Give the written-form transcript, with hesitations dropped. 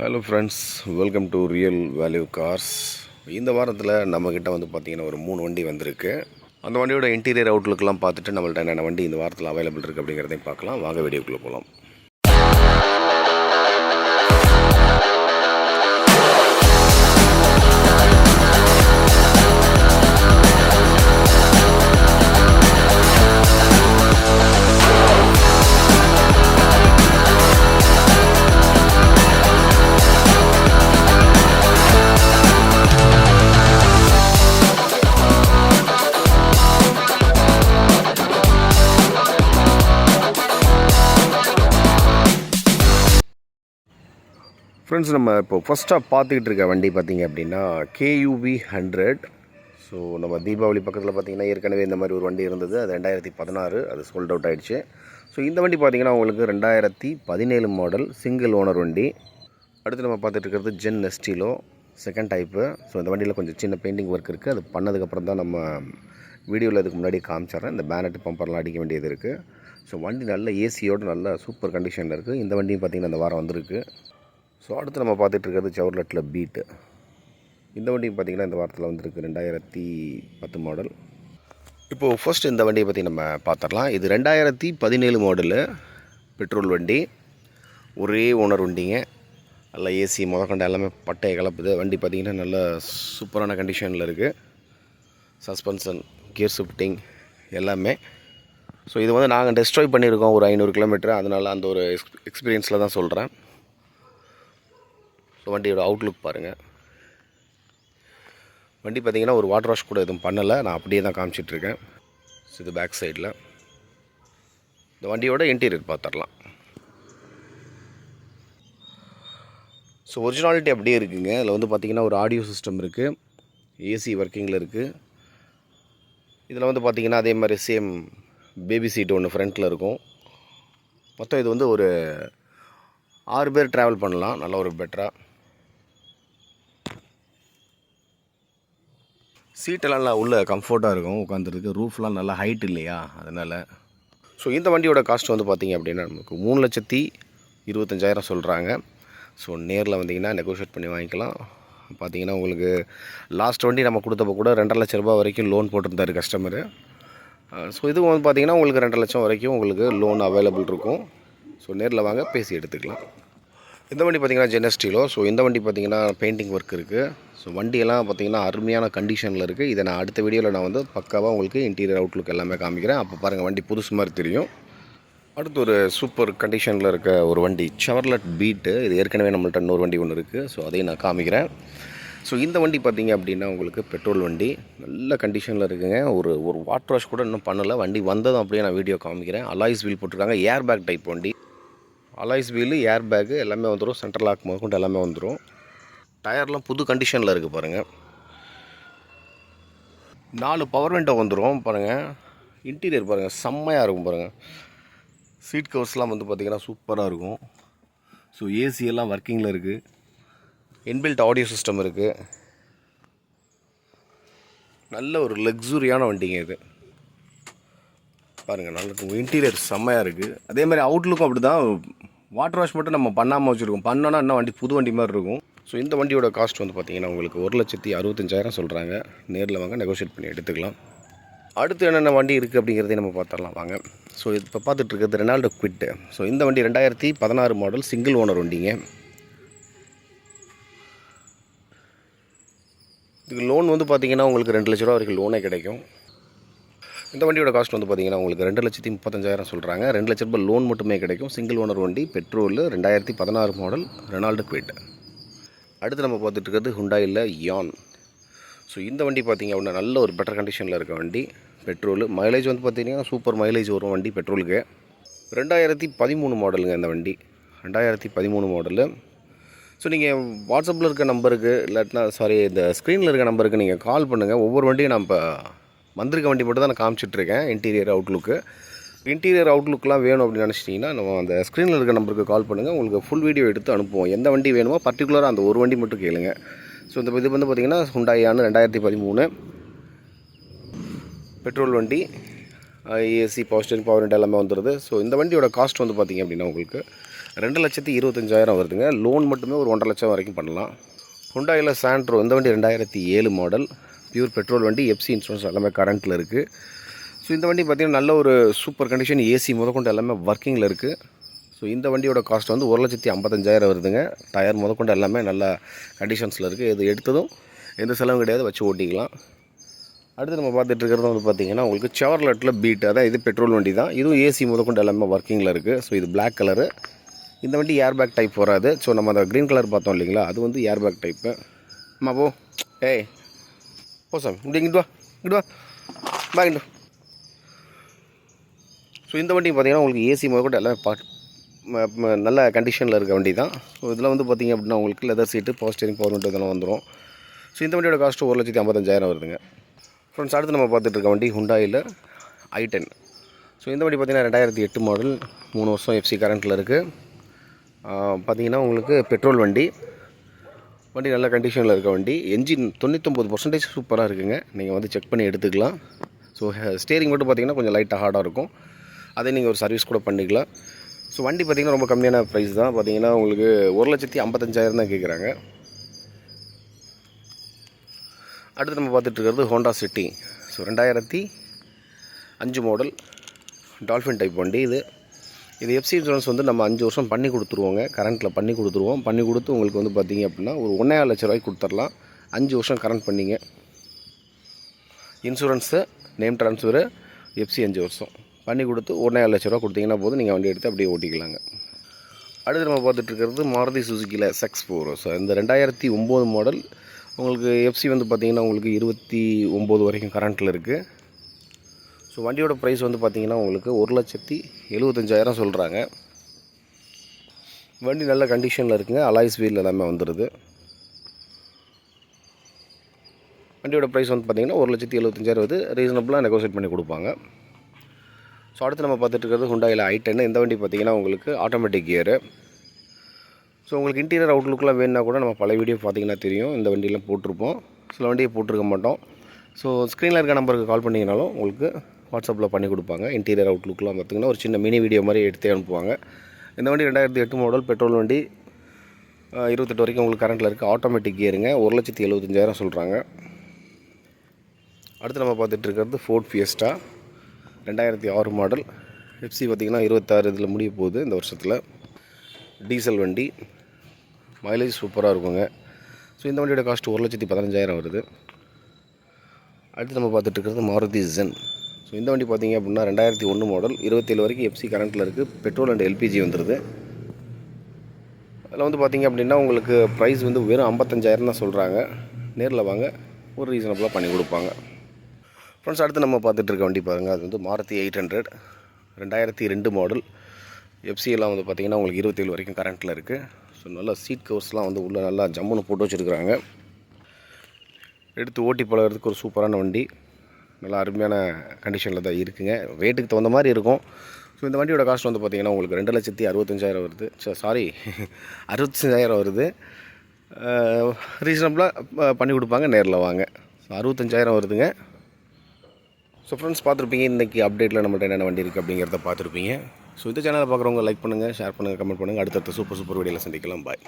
Hello friends, welcome to real value cars. இந்த வாரத்தில் நம்மக்கிட்ட வந்து பார்த்திங்கன்னா ஒரு 3 வண்டி வந்திருக்கு. அந்த வண்டியோட இன்டீரியர் அவுட்லுக்கெலாம் பார்த்துட்டு நம்மள்ட்ட என்னென்ன வண்டி இந்த வாரத்தில் அவைலபிள் இருக்குது அப்படிங்கிறதையும் பார்க்கலாம். வாங்க வீடியோக்குள்ளே போகலாம். ஃப்ரெண்ட்ஸ், நம்ம இப்போ ஃபஸ்ட்டாக பார்த்துக்கிட்டு இருக்க வண்டி பார்த்திங்க அப்படின்னா KUV 100. ஸோ நம்ம தீபாவளி பக்கத்தில் பார்த்திங்கன்னா ஏற்கனவே இந்த மாதிரி ஒரு வண்டி இருந்தது. அது 2016, அது சோல்ட் அவுட் ஆகிடுச்சு. ஸோ இந்த வண்டி பார்த்திங்கன்னா உங்களுக்கு 2017 மாடல் சிங்கிள் ஓனர் வண்டி. அடுத்து நம்ம பார்த்துட்டு இருக்கிறது Zen Estilo second type. So இந்த வண்டியில் கொஞ்சம் சின்ன பெயிண்டிங் ஒர்க் இருக்குது. அது பண்ணதுக்கப்புறம் தான் நம்ம வீடியோவில் இதுக்கு முன்னாடி காமிச்சிட்றேன். இந்த பேனட் பம்பர்லாம் அடிக்க வேண்டியது இருக்குது. ஸோ வண்டி நல்ல ஏசியோடு நல்ல சூப்பர் கண்டிஷனில் இருக்குது. இந்த வண்டியும் பார்த்திங்கன்னா இந்த வாரம் வந்திருக்கு. ஸோ அடுத்து நம்ம பார்த்துட்டு இருக்கிறது செவர்லெட்டில் பீட்டு. இந்த வண்டியும் பார்த்திங்கன்னா இந்த வாரத்தில் வந்திருக்கு, 2010 மாடல். இப்போது ஃபர்ஸ்ட் இந்த வண்டியை பற்றி நம்ம பார்த்துடலாம். இது 2017 மாடலு பெட்ரோல் வண்டி. ஒரே ஓனர் வண்டிங்க. நல்லா ஏசி முதற்கொண்டு எல்லாமே பட்டையை கலப்புது. வண்டி பார்த்திங்கன்னா நல்ல சூப்பரான கண்டிஷனில் இருக்குது. சஸ்பென்ஷன், கியர் ஷிஃப்டிங் எல்லாமே. ஸோ இது வந்து நாங்கள் டெஸ்ட்ராய் பண்ணியிருக்கோம் ஒரு 500 கிலோமீட்டர். அதனால் அந்த ஒரு எக்ஸ்பீரியன்ஸில் தான் சொல்கிறேன். ஸோ வண்டியோட அவுட்லுக் பாருங்கள். வண்டி பார்த்திங்கன்னா ஒரு வாட்டர் வாஷ் கூட எதுவும் பண்ணலை. நான் அப்படியே தான் காமிச்சிட்ருக்கேன். ஸோ இது பேக் சைடில் இந்த வண்டியோட இன்டீரியர் பார்த்துடலாம். ஸோ ஒரிஜினாலிட்டி அப்படியே இருக்குங்க. இதில் வந்து பார்த்திங்கன்னா ஒரு ஆடியோ சிஸ்டம் இருக்குது, ஏசி ஒர்க்கிங்கில் இருக்குது. இதில் வந்து பார்த்திங்கன்னா அதே மாதிரி சேம் பேபி சீட்டு ஒன்று ஃப்ரண்ட்டில் இருக்கும். மொத்தம் இது வந்து ஒரு 6 பேர் ட்ராவல் பண்ணலாம், நல்ல ஒரு பெட்டராக. சீட்டெல்லாம் நல்லா உள்ள கம்ஃபர்ட்டாக இருக்கும் உட்காந்துருக்கு. ரூஃப்லாம் நல்லா ஹைட் இல்லையா, அதனால். ஸோ இந்த வண்டியோட காஸ்ட் வந்து பார்த்திங்க அப்படின்னா நமக்கு 3,25,000 சொல்கிறாங்க. ஸோ நேரில் வந்தீங்கன்னா நெகோஷியேட் பண்ணி வாங்கிக்கலாம். பார்த்திங்கன்னா உங்களுக்கு லாஸ்ட் வண்டி நம்ம கொடுத்தப்போ கூட 2.5 லட்ச ரூபா வரைக்கும் லோன் போட்டிருந்தார் கஸ்டமரு. ஸோ இது வந்து பார்த்திங்கன்னா உங்களுக்கு 2 லட்சம் வரைக்கும் உங்களுக்கு லோன் அவைலபிள் இருக்கும். ஸோ நேரில் வாங்க, பேசி எடுத்துக்கலாம். இந்த வண்டி பார்த்திங்கன்னா ஜென் எஸ்டிலோ. ஸோ இந்த வண்டி பார்த்திங்கன்னா பெயிண்டிங் ஒர்க் இருக்குது. ஸோ வண்டியெல்லாம் பார்த்திங்கன்னா அருமையான கண்டிஷனில் இருக்குது. இதை நான் அடுத்த வீடியோவில் நான் வந்து பக்காவாக உங்களுக்கு இன்டீரியர் அவுட்லுக் எல்லாமே காமிக்கிறேன். அப்போ பாருங்கள், வண்டி புதுசு மாதிரி தெரியும். அடுத்து ஒரு சூப்பர் கண்டிஷனில் இருக்க ஒரு வண்டி செவர்லெட் பீட்டு. இது ஏற்கனவே நம்மள்ட்ட இன்னொரு வண்டி ஒன்று இருக்குது. ஸோ அதையும் நான் காமிக்கிறேன். ஸோ இந்த வண்டி பார்த்திங்க அப்படின்னா உங்களுக்கு பெட்ரோல் வண்டி, நல்ல கண்டிஷனில் இருக்குங்க. ஒரு வாட்டர் வாஷ் கூட இன்னும் பண்ணலை. வண்டி வந்ததும் அப்படியே நான் வீடியோ காமிக்கிறேன். அலாய்ஸ் வீல் போட்டிருக்காங்க, ஏர் பேக் டைப் வண்டி. அலாய்ஸ் வீலு, ஏர் பேக்கு எல்லாமே வந்துடும். சென்ட்ரல் லாக் முதற்கொண்டு எல்லாமே வந்துடும். டயர்லாம் புது கண்டிஷனில் இருக்குது பாருங்கள். 4 பவர் விண்டோ வந்துடும் பாருங்கள். இன்டீரியர் பாருங்கள், செம்மையாக இருக்கும் பாருங்கள். சீட் கவர்ஸ்லாம் வந்து பார்த்திங்கன்னா சூப்பராக இருக்கும். ஸோ ஏசி எல்லாம் ஒர்க்கிங்கில் இருக்குது. இன்பில்ட் ஆடியோ சிஸ்டம் இருக்குது. நல்ல ஒரு லக்ஸுரியான வண்டிங்க இது பாருங்கள். நல்ல இன்டீரியர் செம்மையாக இருக்குது. அதேமாதிரி அவுட்லுக்கும் அப்படி தான். வாட்டர் வாஷ் மட்டும் நம்ம பண்ணாமல் வச்சுருக்கோம். பண்ணோன்னா இன்னும் வண்டி புது வண்டி மாதிரி இருக்கும். ஸோ இந்த வண்டியோட காஸ்ட் வந்து பார்த்திங்கன்னா உங்களுக்கு 1,65,000 சொல்கிறாங்க. நேரில் வாங்க, நெகோஷியேட் பண்ணி எடுத்துக்கலாம். அடுத்து என்னென்ன வண்டி இருக்குது அப்படிங்கிறதையும் நம்ம பார்த்துடலாம் வாங்க. ஸோ இப்போ பார்த்துட்டு இருக்கிறது ரெனால்டோ குவிட்டு. ஸோ இந்த வண்டி 2016 மாடல் சிங்கிள் ஓனர் வண்டிங்க. இதுக்கு லோன் வந்து பார்த்திங்கன்னா உங்களுக்கு 2 லட்ச ரூபா வரைக்கும் லோனே கிடைக்கும். இந்த வண்டியோட காஸ்ட் வந்து பார்த்திங்கன்னா உங்களுக்கு 2,35,000 சொல்கிறாங்க. 2 லட்ச ரூபாய் லோன் மட்டுமே கிடைக்கும். சிங்கிள் ஓனர் வண்டி, பெட்ரோல், 2016 மாடல் ரெனால்டோ குவிட். அடுத்து நம்ம பார்த்துட்டு இருக்கிறது ஹுண்டாயில் யான். ஸோ இந்த வண்டி பார்த்திங்க அப்படின்னா நல்ல ஒரு பெட்டர் கண்டிஷனில் இருக்க வண்டி. பெட்ரோல் மைலேஜ் வந்து பார்த்திங்கன்னா சூப்பர் மைலேஜ் வரும் வண்டி பெட்ரோலுக்கு. 2013 மாடலுங்க இந்த வண்டி. 2013 மாடலு. ஸோ நீங்கள் வாட்ஸ்அப்பில் இருக்க நம்பருக்கு இல்லாட்டினா இந்த ஸ்க்ரீனில் இருக்க நம்பருக்கு நீங்கள் கால் பண்ணுங்கள். ஒவ்வொரு வண்டியும் நான் இப்போ வந்திருக்க வண்டி மட்டும் தான் நான் காமிச்சிட்ருக்கேன். Interior outlook. இன்டீரியர் அவுட்லுக்லாம் வேணும் அப்படின்னு நினச்சிட்டிங்கன்னா நம்ம அந்த ஸ்க்ரீனில் இருக்க நம்பருக்கு கால் பண்ணுங்கள். உங்களுக்கு ஃபுல் வீடியோ எடுத்து அனுப்புவோம். எந்த வண்டி வேணுமோ பர்டிகுலராக அந்த ஒரு வண்டி மட்டும் கேளுங்க. ஸோ இந்த இது வந்து பார்த்திங்கன்னா ஹுண்டாய் யான் 2013 பெட்ரோல் வண்டி. AC, power steering, power window எல்லாமே வந்துடுது. ஸோ இந்த வண்டியோட காஸ்ட் வந்து பார்த்திங்க அப்படின்னா உங்களுக்கு 2,25,000 வருதுங்க. லோன் மட்டுமே ஒரு 1,50,000 லட்சம் வரைக்கும் பண்ணலாம். ஹுண்டாயில் சாண்ட்ரோ இந்த வண்டி 2007 மாடல், பியூர் பெட்ரோல் வண்டி, எஃப்சி இன்சூரன்ஸ் எல்லாமே கரண்ட்டில் இருக்குது. ஸோ இந்த வண்டி பார்த்திங்கன்னா நல்ல ஒரு சூப்பர் கண்டிஷன், ஏசி முதற்கொண்டு எல்லாமே ஒர்க்கிங்கில் இருக்குது. ஸோ இந்த வண்டியோட காஸ்ட் வந்து 1,55,000 வருதுங்க. டயர் முதற்கொண்டு எல்லாமே நல்ல கண்டிஷன்ஸில் இருக்குது. இது எடுத்ததும் எந்த செலவும் கிடையாது, வச்சு ஓட்டிக்கலாம். அடுத்து நம்ம பார்த்துட்டு இருக்கிறது வந்து பார்த்திங்கன்னா உங்களுக்கு செவர்லெட்டில் பீட், அதான் இது பெட்ரோல் வண்டி தான். இதுவும் ஏசி முதற்கொண்டு எல்லாமே ஒர்க்கிங்கில் இருக்குது. ஸோ இது பிளாக் கலரு. இந்த வண்டி ஏர்பேக் டைப் வராது. ஸோ நம்ம அந்த க்ரீன் கலர் பார்த்தோம் இல்லைங்களா, அது வந்து ஏர்பேக் டைப்பு. அம்மா போ, ஏய் போ சாமி, இங்கிட்டு வா, இங்கிட்டு வா, இங்கிட்டு. ஸோ இந்த வண்டி பார்த்திங்கன்னா உங்களுக்கு ஏசி முதற்கொண்டு எல்லாமே நல்ல கண்டிஷனில் இருக்க வண்டி தான். ஸோ இதில் வந்து பார்த்திங்க அப்படின்னா உங்களுக்கு லெதர் சீட்டு, பவர் ஸ்டீரிங், பவர் விண்டோ இதெல்லாம் வந்துடும். ஸோ இந்த வண்டியோட காஸ்ட்டு 1,55,000 வருதுங்க. ஃப்ரெண்ட்ஸ், அடுத்து நம்ம பார்த்துட்டு இருக்க வண்டி ஹுண்டாயில் i10. ஸோ இந்த வண்டி பார்த்திங்கன்னா 2008 மாடல், 3 வருஷம் எஃப்சி கரண்ட்டில் இருக்குது. பார்த்திங்கன்னா உங்களுக்கு பெட்ரோல் வண்டி நல்ல கண்டிஷனில் இருக்க வண்டி. என்ஜின் 99% சூப்பராக இருக்குங்க. நீங்கள் வந்து செக் பண்ணி எடுத்துக்கலாம். ஸோ ஸ்டேரிங் மட்டும் பார்த்திங்கன்னா கொஞ்சம் லைட்டாக ஹார்டாக இருக்கும். அதை நீங்கள் ஒரு சர்வீஸ் கூட பண்ணிக்கலாம். ஸோ வண்டி பார்த்திங்கன்னா ரொம்ப கம்மியான ப்ரைஸ் தான். பார்த்திங்கன்னா உங்களுக்கு 1,55,000 தான் கேட்குறாங்க. அடுத்து நம்ம பார்த்துட்டு இருக்கிறது Honda city. So 2005 model, dolphin type வண்டி. இது எஃப்சி இன்சூரன்ஸ் வந்து நம்ம 5 வருஷம் பண்ணி கொடுத்துருவோங்க. கரண்ட்டில் பண்ணி கொடுத்துருவோம். பண்ணி கொடுத்து உங்களுக்கு வந்து பார்த்திங்க அப்படின்னா ஒரு 1,50,000 லட்சம் கொடுத்துடலாம். 5 வருஷம் கரண்ட் பண்ணிங்க. இன்சூரன்ஸு, நேம் ட்ரான்ஸ்ஃபரு, எஃப்சி 5 வருஷம் பண்ணி கொடுத்து 1,50,000 லட்சம் கொடுத்தீங்கன்னா போதும், நீங்கள் வண்டி எடுத்து அப்படியே ஓட்டிக்கலாங்க. அடுத்து நம்ம பார்த்துட்டு இருக்கிறது மாருதி சுசுக்கியில் SX4. ஸோ இந்த 2009 மாடல் உங்களுக்கு எஃப்சி வந்து பார்த்திங்கன்னா உங்களுக்கு 29 வரைக்கும் கரண்ட்டில் இருக்குது. ஸோ வண்டியோட ப்ரைஸ் வந்து பார்த்திங்கன்னா உங்களுக்கு 1,75,000 சொல்கிறாங்க. வண்டி நல்ல கண்டிஷனில் இருக்குங்க. அலாய்ஸ் வீல் எல்லாமே வந்துடுது. வண்டியோட ப்ரைஸ் வந்து பார்த்திங்கன்னா 1,75,000 வருது. ரீசனபிளாக நெகோசியேட் பண்ணி கொடுப்பாங்க. ஸோ அடுத்து நம்ம பார்த்துட்டு இருக்கிறது ஹுண்டாயில் i10. இந்த வண்டி பார்த்திங்கன்னா உங்களுக்கு ஆட்டோமேட்டிக் கியரு. ஸோ உங்களுக்கு இன்டீரியர் அவுட்லுக்கெலாம் வேணுன்னா கூட நம்ம பழைய வீடியோ பார்த்திங்கன்னா தெரியும். இந்த வண்டியெலாம் போட்டிருப்போம், சில வண்டியை போட்டிருக்க மாட்டோம். ஸோ ஸ்க்ரீனில் இருக்க நம்பருக்கு கால் பண்ணிங்கனாலும் உங்களுக்கு வாட்ஸ்அப்பில் பண்ணி கொடுப்பாங்க. இன்டீரியர் அவுட்லுக்கெலாம் பார்த்திங்கன்னா ஒரு சின்ன மினி வீடியோ மாதிரி எடுத்து அனுப்புவாங்க. இந்த வண்டி 2008 மாடல், பெட்ரோல் வண்டி, 28 வரைக்கும் உங்களுக்கு கரண்ட்டில் இருக்குது. ஆட்டோமேட்டிக் கியருங்க. 1,75,000 சொல்கிறாங்க. அடுத்து நம்ம பார்த்துட்டு இருக்கிறது ஃபோர்ட் ஃபியஸ்டா 2006 மாடல், எஃப்சி பார்த்திங்கன்னா 26 இதில் முடிய போகுது இந்த வருஷத்தில். டீசல் வண்டி, மைலேஜ் சூப்பராக இருக்குங்க. ஸோ இந்த வண்டியோட காஸ்ட் 1,15,000 வருது. அடுத்து நம்ம பார்த்துட்டு இருக்கிறது மாருதி ஜென். ஸோ இந்த வண்டி பார்த்திங்க அப்படின்னா 2001 மாடல், 27 வரைக்கும் எஃப்சி கரண்ட்டில் இருக்குது. பெட்ரோல் அண்ட் எல்பிஜி வந்துடுது. அதில் வந்து பார்த்திங்க அப்படின்னா உங்களுக்கு ப்ரைஸ் வந்து வெறும் 55,000 தான் சொல்கிறாங்க. நேரில் வாங்க, ஒரு ரீசனபிளாக பண்ணி கொடுப்பாங்க. ஃப்ரெண்ட்ஸ், அடுத்து நம்ம பார்த்துட்டு இருக்க வண்டி பாருங்கள். அது வந்து மாருதி 800, 2002 மாடல். எஃப்சி எல்லாம் வந்து பார்த்திங்கன்னா உங்களுக்கு 27 வரைக்கும் கரண்ட்டில் இருக்குது. ஸோ நல்லா சீட் கவர்ஸ்லாம் வந்து உள்ளே நல்லா ஜம்முன்னு போட்டு வச்சுருக்குறாங்க. எடுத்து ஓட்டி பழகிறதுக்கு ஒரு சூப்பரான வண்டி. நல்லா அருமையான கண்டிஷனில் தான் இருக்குங்க. ரேட்டுக்கு தகுந்த மாதிரி இருக்கும். ஸோ இந்த வண்டியோட காஸ்ட் வந்து பார்த்திங்கன்னா உங்களுக்கு 2,65,000 வருது. சாரி 65,000 வருது. ரீசனபிளாக பண்ணி கொடுப்பாங்க, நேரில் வாங்க. ஸோ 65,000 வருதுங்க. ஸோ ஃப்ரெண்ட்ஸ், பார்த்துருப்பீங்க இன்றைக்கி அப்டேட்டில் நம்மள்ட்ட என்னென்ன வண்டி இருக்குது அப்படிங்கிறத பார்த்துருப்பீங்க. ஸோ இந்த சேனலை பார்க்குறவங்க லைக் பண்ணுங்கள், ஷேர் பண்ணுங்கள், கமெண்ட் பண்ணுங்கள். அடுத்தடுத்த சூப்பர் வீடியோவில் சந்திக்கலாம். பாய்.